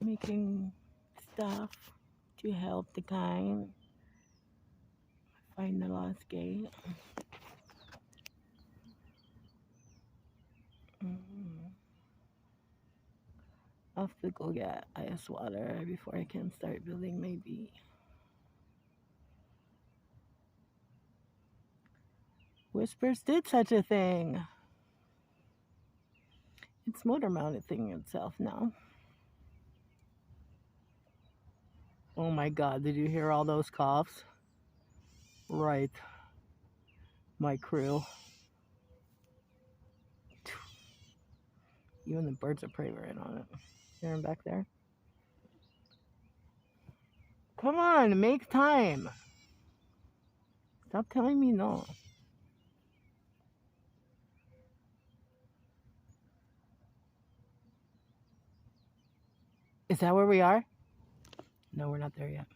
making stuff to help the kind find the lost gate. I'll have to go get ice water before I can start building my bee. Whispers did such a thing. It's motor mounted thing itself now. Oh my god, did you hear all those coughs? Right. My crew. Even the birds of prey were in on it. Hear them back there? Come on, make time. Stop telling me no. Is that where we are? No, we're not there yet.